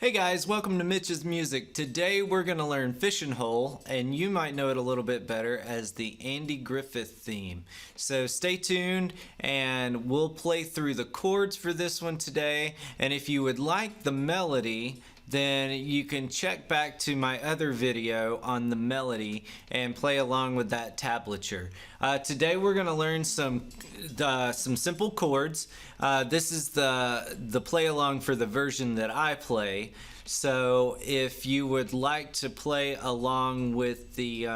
Hey guys, welcome to Mitch's Music. Today we're going to learn Fishing Hole, and you might know it a little bit better as the Andy Griffith theme. So stay tuned and we'll play through the chords for this one today. And if you would like the melody, then you can check back to my other video on the melody and play along with that tablature. Today we're going to learn some simple chords. This is the play along for the version that I play. So if you would like to play along with the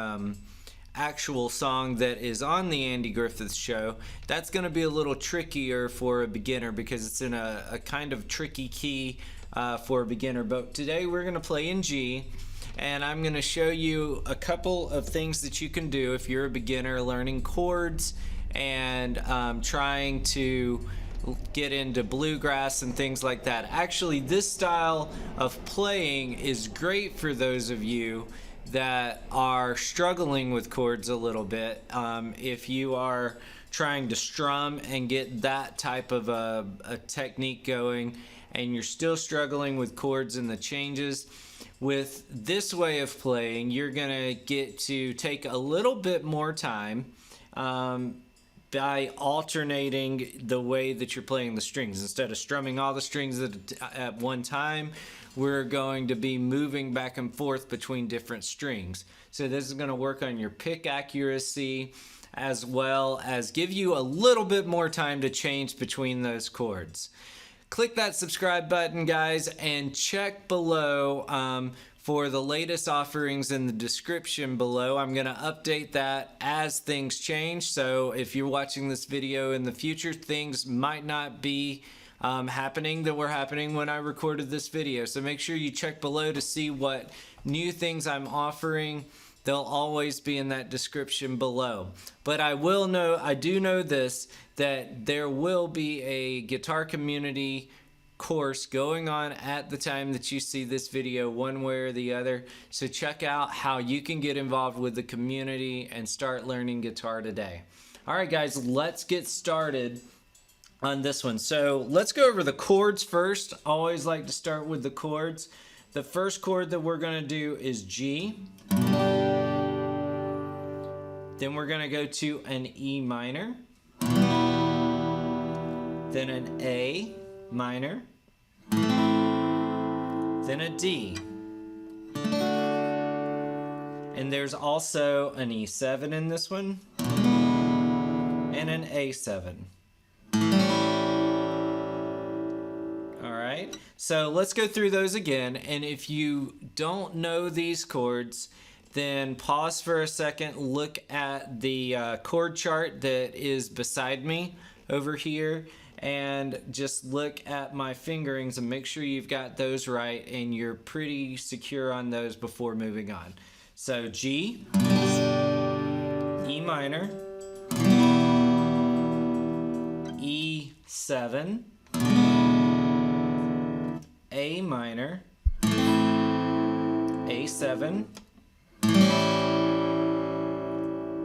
actual song that is on the Andy Griffith show, that's going to be a little trickier for a beginner because it's in a kind of tricky key for a beginner. But today we're going to play in G, and I'm going to show you a couple of things that you can do if you're a beginner learning chords and trying to get into bluegrass and things like that. Actually, this style of playing is great for those of you that are struggling with chords a little bit. If you are trying to strum and get that type of a technique going and you're still struggling with chords and the changes, with this way of playing you're gonna get to take a little bit more time by alternating the way that you're playing the strings. Instead of strumming all the strings at one time, we're going to be moving back and forth between different strings. So this is going to work on your pick accuracy as well as give you a little bit more time to change between those chords. Click that subscribe button, guys, and check below for the latest offerings in the description below. I'm going to update that as things change. So if you're watching this video in the future, things might not be happening that were happening when I recorded this video. So make sure you check below to see what new things I'm offering. They'll always be in that description below. But I do know this, that there will be a guitar community course going on at the time that you see this video, one way or the other. So check out how you can get involved with the community and start learning guitar today. All right, guys, let's get started on this one. So let's go over the chords first. Always like to start with the chords. The first chord that we're going to do is G. Then we're going to go to an E minor, then an A minor, then a D. And there's also an E7 in this one, and an A7. Alright, so let's go through those again, and if you don't know these chords, then pause for a second, look at the chord chart that is beside me over here, and just look at my fingerings and make sure you've got those right and you're pretty secure on those before moving on. So G, E minor, E7, A minor, A7,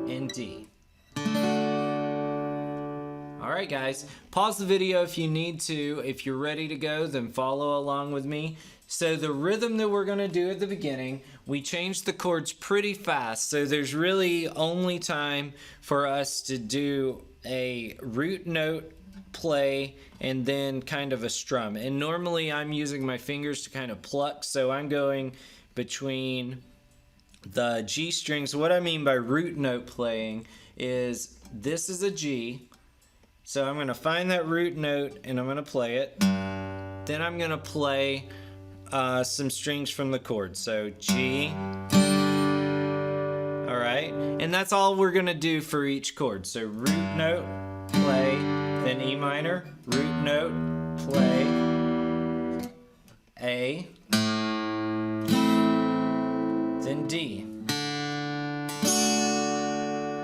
and D. Alright, guys, pause the video if you need to. If you're ready to go, then follow along with me. So the rhythm that we're going to do at the beginning, we changed the chords pretty fast, so there's really only time for us to do a root note play and then kind of a strum. And normally I'm using my fingers to kind of pluck, so I'm going between the G strings. What I mean by root note playing is this is a G, so I'm going to find that root note and I'm going to play it. Then I'm going to play some strings from the chord. So G, alright, and that's all we're going to do for each chord. So root note, play, then E minor, root note, play, A, then D.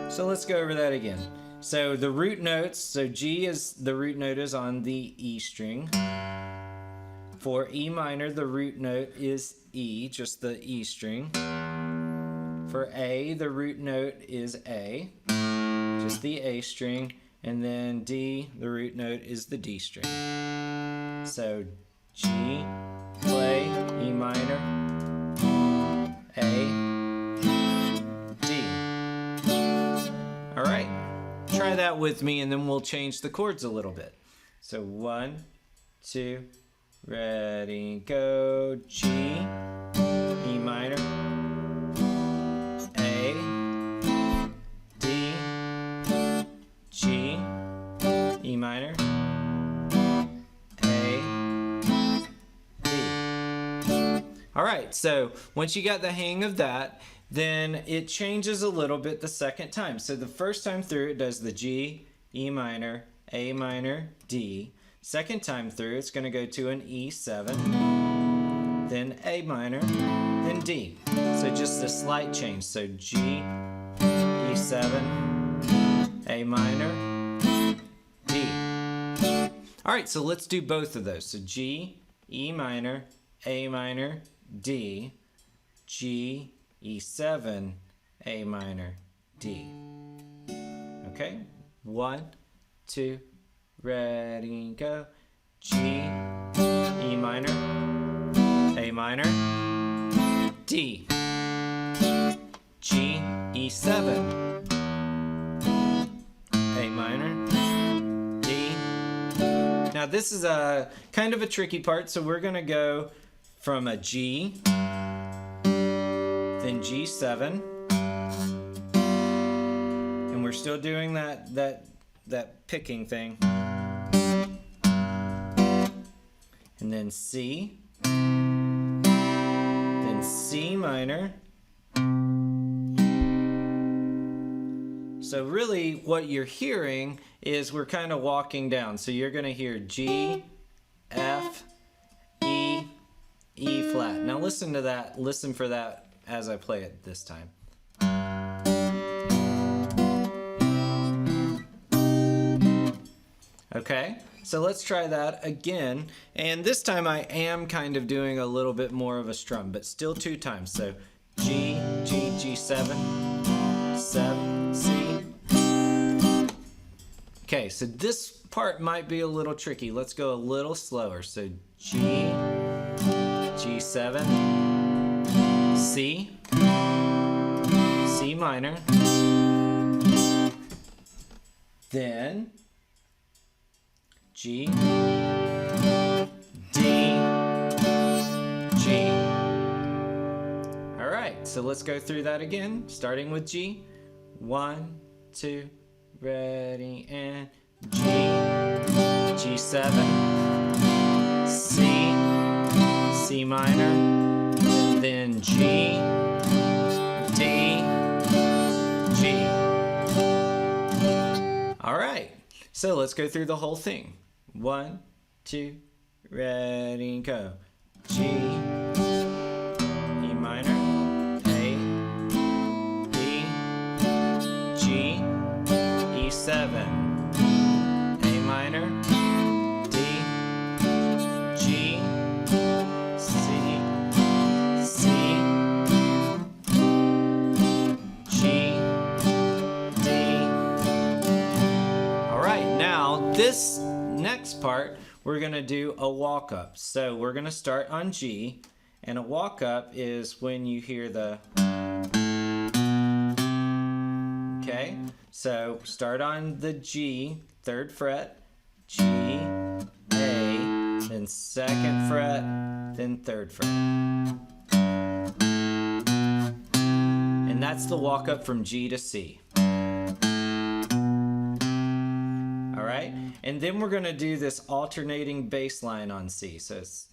So let's go over that again. So the root notes, so G is, the root note is on the E string. For E minor, the root note is E, just the E string. For A, the root note is A, just the A string. And then D, the root note is the D string. So G, play, E minor, A, D. All right, try that with me and then we'll change the chords a little bit. So 1, 2, ready, go. G, E minor, A, D, G, E minor, A, D. All right, so once you got the hang of that, then it changes a little bit the second time. So the first time through it does the G, E minor, A minor, D. Second time through it's going to go to an E7, then A minor, then D. So just a slight change. So G, E7, A minor, D. All right, so let's do both of those. So G, E minor, A minor, D, G, E7, A minor, D. Okay, 1, 2, ready, go. G, E minor, A minor, D, G, E7, A minor, D. Now this is a kind of a tricky part, so we're gonna go from a G, then G7, and we're still doing that picking thing, and then C, then C minor. So really what you're hearing is we're kind of walking down. So you're going to hear G, F, E, E flat. Now listen to that, listen for that as I play it this time. Okay, so let's try that again. And this time I am kind of doing a little bit more of a strum, but still 2 times. So G, G, G7, 7, C. Okay, so this part might be a little tricky. Let's go a little slower. So G, G7, C, C minor, then G, D, G. All right, so let's go through that again, starting with G. 1, 2, ready, and G, G7, C, C minor, then G, D, G. All right, so let's go through the whole thing. 1, 2, ready, go. G, E minor, A, D, G, E7, A minor, D, G, C, C, G, D. All right, now this next part, we're going to do a walk up. So we're going to start on G, and a walk up is when you hear the, okay? So start on the G, 3rd fret, G, A, then 2nd fret, then 3rd fret. And that's the walk up from G to C. All right, and then we're going to do this alternating bass line on C. So it's,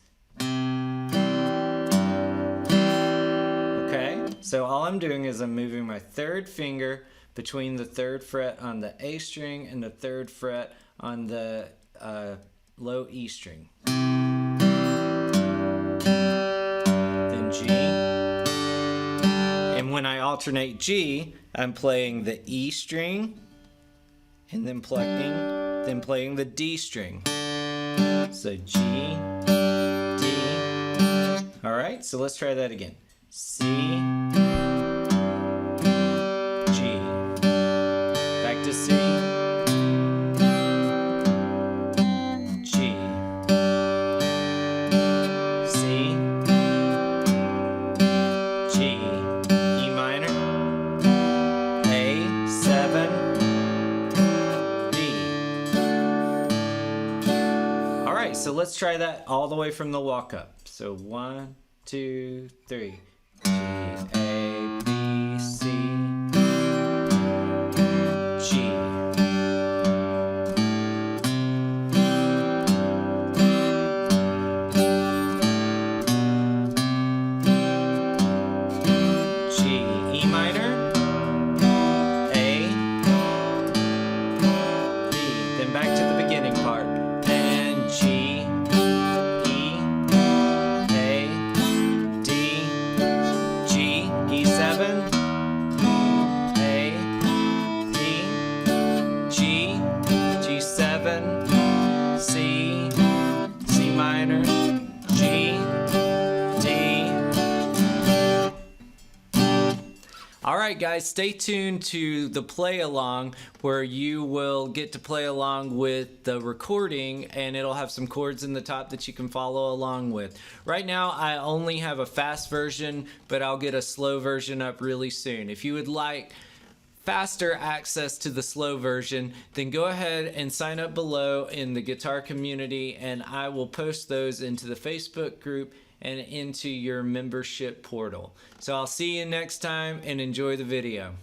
okay, so all I'm doing is I'm moving my 3rd finger between the 3rd fret on the A string and the 3rd fret on the low E string. Then G, and when I alternate G, I'm playing the E string and then playing the D string. So G, D. All right, so let's try that again. C, G. Back to C, G, C, so let's try that all the way from the walk up. So 1, 2, 3. G, A, B, C, G. Alright guys, stay tuned to the play along where you will get to play along with the recording, and it'll have some chords in the top that you can follow along with. Right now I only have a fast version, but I'll get a slow version up really soon. If you would like faster access to the slow version, then go ahead and sign up below in the guitar community, and I will post those into the Facebook group and into your membership portal. So I'll see you next time, and enjoy the video.